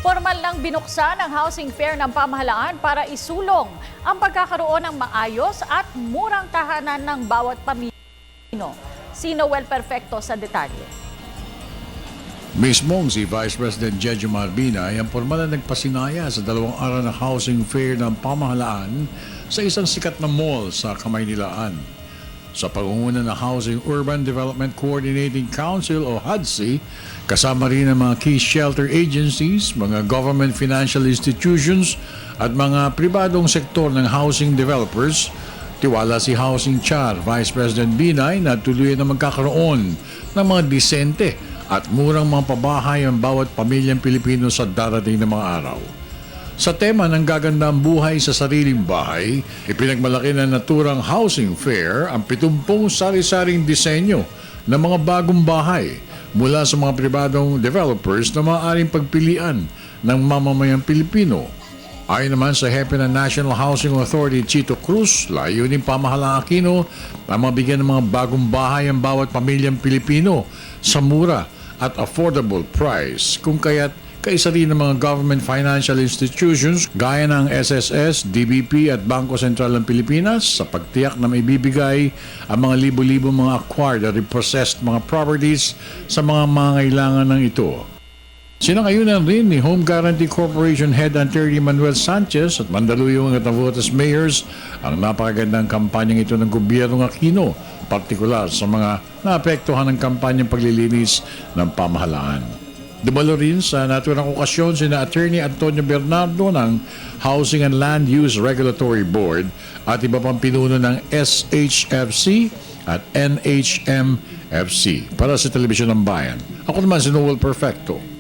Formal nang binuksan ang housing fair ng pamahalaan para isulong ang pagkakaroon ng maayos at murang tahanan ng bawat pamilya. Si Noel Perfecto sa detalye. Mismong si Vice President Jejo Marbina ay ang formal na nagpasinaya sa 2 araw na housing fair ng pamahalaan sa isang sikat na mall sa Kamaynilaan. Sa pangunguna ng Housing Urban Development Coordinating Council o HUDC, kasama rin ang mga key shelter agencies, mga government financial institutions at mga pribadong sektor ng housing developers. Tiwala si Housing Char, Vice President Binay, na tuluyan na magkakaroon ng mga disente at murang mga pabahay ang bawat pamilyang Pilipino sa darating na mga araw. Sa tema ng gagandang buhay sa sariling bahay, ipinagmalaki na naturang housing fair ang 70 sari-saring disenyo ng mga bagong bahay mula sa mga pribadong developers na maaaring pagpilian ng mamamayang Pilipino. Ayon naman sa hepe ng National Housing Authority, Chito Cruz, layunin pamahalaan Aquino na mabigyan ng mga bagong bahay ang bawat pamilyang Pilipino sa mura at affordable price, kung kaya't kaisa rin ng mga government financial institutions gaya ng SSS, DBP at Bangko Sentral ng Pilipinas sa pagtiyak na maibibigay ang mga libo-libo mga acquired at repossessed mga properties sa mga mangailangan ng ito. Sinangayunan rin ni Home Guarantee Corporation Head Attorney Manuel Sanchez at Mandaluyong at Navotas Mayors ang napakagandang kampanyang ito ng gobyernong Aquino, partikular sa mga naapektuhan ng kampanyang paglilinis ng pamahalaan. Dumalo rin sa naturang okasyon sina Attorney Antonio Bernardo ng Housing and Land Use Regulatory Board at iba pang pinuno ng SHFC at NHMFC. Para sa Telebisyon ng Bayan, ako naman si Noel Perfecto.